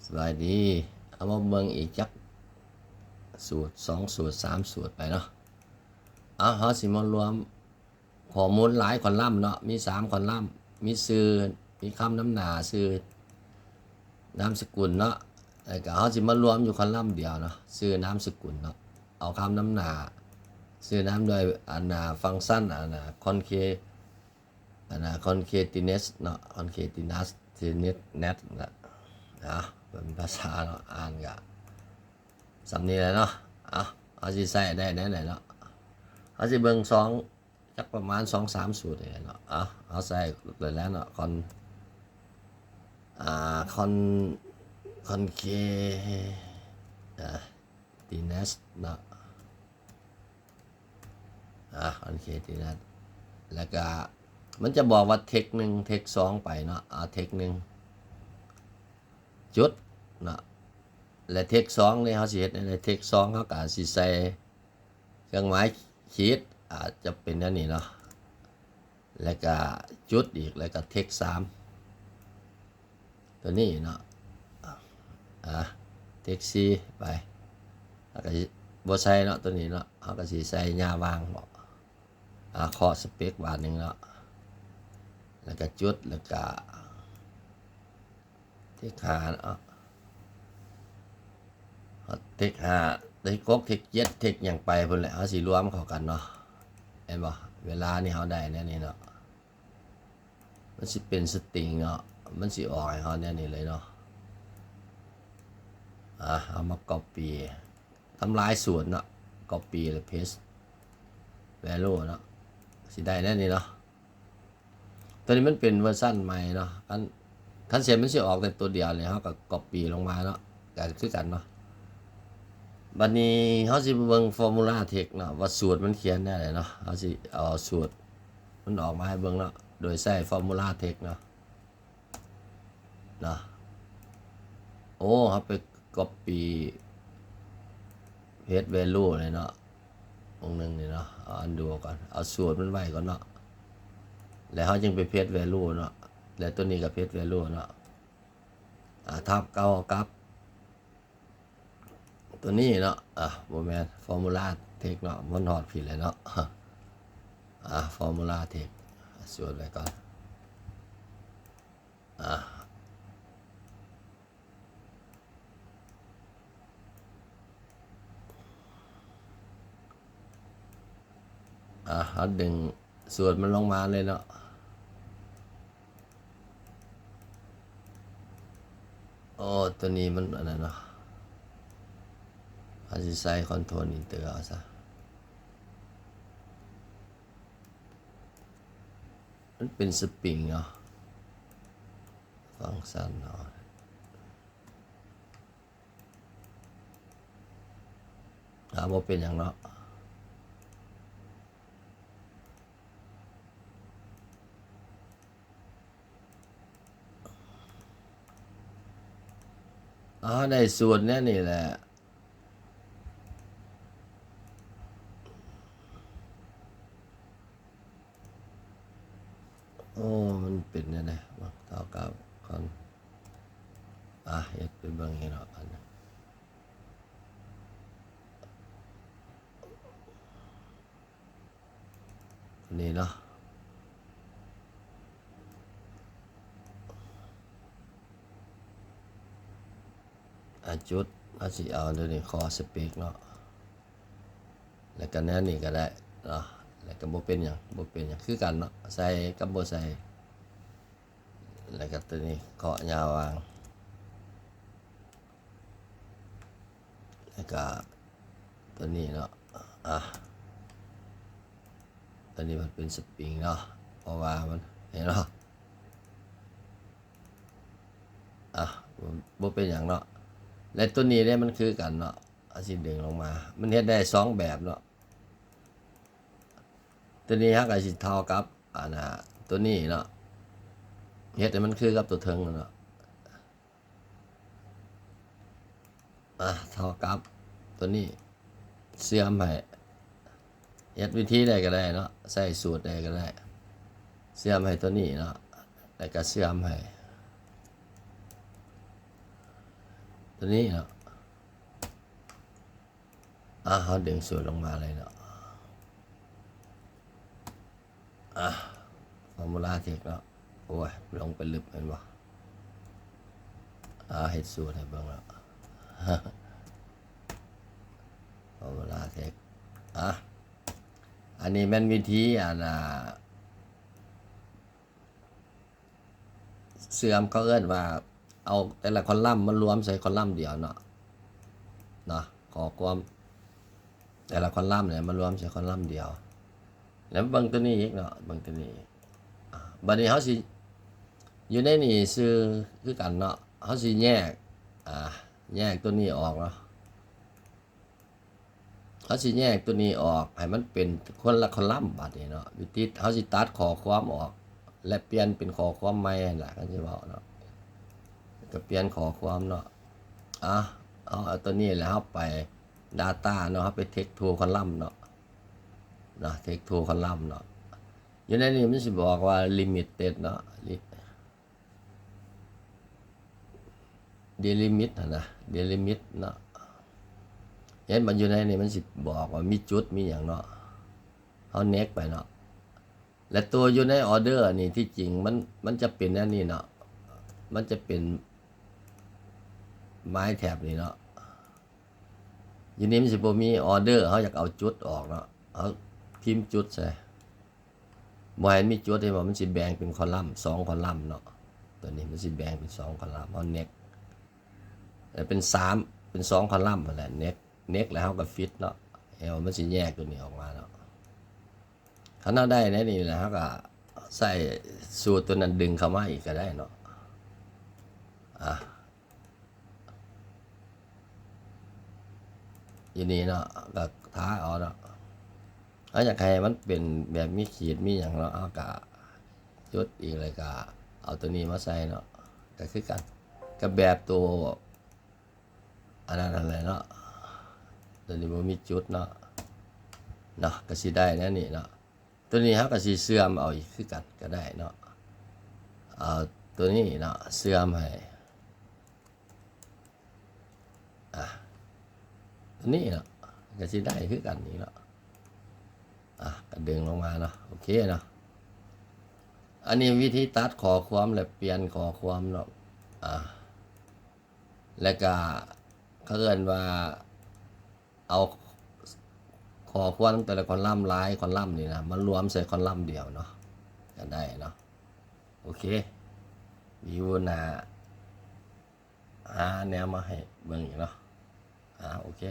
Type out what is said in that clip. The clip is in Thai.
สบายดีเอามาเบิ่งอีกจักสูตร2สูตร3สูตรไปเนาะเฮาสิมารวมข้อมูลหลายคอลัมน์เนาะมี3คอลัมน์มีชื่อมีคำนำหน้าชื่อนามสกุลเนาะแล้วก็เฮาสิมารวมอยู่คอลัมน์เดียวเนาะชื่อนามสกุลเนาะเอาคำนำหน้าชื่อนามด้วยฟังก์ชันคอนเคคอนเคติเนสเนาะคอนเคตินัสทีเน็ตนะเป็นภาษาเนาะอ่านกะสำนี้เลยเนาะเอาสิใส่ได้แน่ไหนเนาะเอาสิเบิ่งจักประมาณ2-3สูตรเลยเนาะเอาใส่เลยแล้วเนาะคอนเคติเนสเนาะคอนเคติเนสแล้วก็มันจะบอกว่าเทค1เทค2ไปเนาะเทค1จุดเนาะและเทค2นี่เขาสิเฮ็ดในเทค2เขาก็สิใส่เครื่องหมายขีดอาจจะเป็นอันนี้เนาะแล้วก็จุดอีกแล้วก็เทค3ตัวนี้เนาะเทค4ไปแล้วก็บ่ใส่เนาะตัวนี้เนาะเขาก็สิใส่ยาวางบ่เคาะสเปคบาทนึงเนาะแล้วก็จุดแล้วก็เทค5เนาะเทค5เทค6เทค7เทคหยังไปพุ่นแหละเฮาสิรวมเข้ากันเนาะเห็นบ่เวลานี่เฮาได้แน่นี่เนาะมันสิเป็นสตริงเนาะมันสิออกให้เฮาแน่นี่เลยเนาะเอามา copy ทำลายสูตรเนาะ copy แล้ว paste value เนาะสิได้แน่นี่เนาะตัวนี้มันเป็นเวอร์ชั่นใหม่เนาะคันเสร็จมันสิออกแต่ตัวเดียวเลยเฮาก็ copy ลงมาเนาะก็คือกันเนาะบัดนี้เฮาสิเบิ่งฟอร์มูลาเทคเนาะว่าสูตรมันเขียนได้เลยเนาะเฮาสิเอาสูตรมันออกมาให้เบิ่งเนาะโดยใช้ฟอร์มูลาเทคเนาะโอ้เฮาไป copy paste value เลยเนาะองค์นึงนี่เนาะเอาอันดูก่อนเอาสูตรมันไว้ก่อนเนาะแล้วเฮาจึงไป paste value เนาะแล้วตัวนี้ก็ paste value เนาะทับเก่ากับตัวนี้เนาะบ่แม่นฟอร์มูลาเทคเนาะมันฮอดผิดเลยเนาะฟอร์มูลาเทคสูตรไว้ก่อนเขาดึงสูตรมันลงมาเลยเนาะโอ้ตัวนี้มันอะไรเนาะเขาจะใส่คอนโทรลอินเตอร์เอาซะมันเป็นสปริงเนาะฟังก์ชันเนาะบ่เป็นอย่างเนาะได้สูตรเนี่ยนี่แหละโอ้มันเป็นยังไงเท่ากับคอนเฮ็ดเป็นเบิ่งให้เนาะนี่เนาะจุดเอาสิเอาตัวนี้คอสเปกเนาะแล้วก็แน่นี่ก็ได้เนาะแล้วก็บ่เป็นหยังคือกันเนาะใส่กับบ่ใส่แล้วก็ตัวนี้เคาะยาววางแล้วก็ตัวนี้เนาะตัวนี้มันเป็นสปริงเนาะเพราะว่ามันเห็นเนาะบ่เป็นหยังเนาะและตัวนี้เนี่ยมันคือกันเนาะสิดึงลงมามันเฮ็ดได้2แบบเนาะตัวนี้ก็สิเท่ากับตัวนี้เนาะเฮ็ดให้มันคือกับตัวเทิงเนาะเท่ากับตัวนี้เสื่อมให้เฮ็ดวิธีใดก็ได้เนาะใส่สูตรใดก็ได้เสื่อมให้ตัวนี้เนาะแล้วก็เสื่อมให้ ตัวนี้เนาะเขาดึงสูตรลงมาเลยเนาะฟอร์มูลาเทคเนาะโอ้ยลงไปลึกเห็นบ่เฮ็ดสูตรให้เบิ่งแล้วฟอร์มูลาเทคอันนี้เป็นวิธีเสื่อมเขาเอิ้นว่าเอาแต่ละคอลัมน์มารวมใส่คอลัมน์เดียวเนาะขอความแต่ละคอลัมน์เนี่ยมารวมใส่คอลัมน์เดียวแล้วเบิ่งตัวนี้อีกเนาะเบิ่งตัวนี้บัดนี้เฮาสิอยู่ในนี่ซื้อคือกันเนาะเฮาสิแยกตัวนี้ออกเนาะเขาสิแยกตัวนี้ออกให้มันเป็นคนละคอลัมน์บัดนี้เนาะวิธีเขาสิตัดข้อความออกและเปลี่ยนเป็นข้อความใหม่นั่นล่ะก็สิเว้าเนาะก็เปลี่ยนข้อความเนาะเอาตัวนี้แล้วเฮาไป data เนาะเฮาไป text to column เนาะtext to column เนาะอยู่ในนี้มันสิบอกว่า limited เนาะ delimit นะ delimit เนาะเห็นมันอยู่ในนี้มันสิบอกว่ามีจุดมีอย่างเนาะเขาเน็กไปเนาะและตัวอยู่ในออเดอร์นี่ที่จริงมันจะเป็นอันนี้เนาะมันจะเป็นไม้แถบนี่เนาะอยู่นี้มันสิบ่มีออเดอร์เขาอยากเอาจุดออกเนาะเขาพิมพ์จุดใส่บ่ให้มีจุดที่ว่ามันสิแบ่งเป็นคอลัมน์2คอลัมน์เนาะตัวนี้มันสิแบ่งเป็น2คอลัมน์เขาเน็กแต่เป็น3เป็น2คอลัมน์นั่นแหละเน็กแล้วเขาก็ฟิตเนาะมันสิแยกตัวนี้ออกมาเนาะถ้าเราได้ในนี่นะเขาก็ใส่สูตรตัวนั้นดึงเข้ามาอีกก็ได้เนาะอย่างนี้เนาะก็ท้าเอาเนาะถ้าอยากให้มันเป็นแบบมีขีดมีอย่างเนาะเอากะจุดอีกเลยก็เอาตัวนี้มาใส่เนาะก็คือกันกับแบบตัวอันนั้นอะไรเนาะตัวนี้มันมีจุดเนาะก็สิได้นะนี่เนาะตัวนี้เขาก็สิเสื่อมเอาอีกคือกันก็ได้เนาะเอาตัวนี้เนาะเสื่อมให้ตัวนี้เนาะก็สิได้คือกันนี่เนาะก็ดึงลงมาเนาะโอเคเนาะอันนี้วิธีตัดข้อความและเปลี่ยนข้อความเนาะแล้วก็เขาเรียกว่าเอาข้อความแต่ละคอลัมน์หลายคอลัมน์นี่นะมันรวมใส่คอลัมน์เดียวเนาะก็ได้เนาะโอเควิวหน้าหาแนวมาให้เบิ่งอีกเนาะโอเค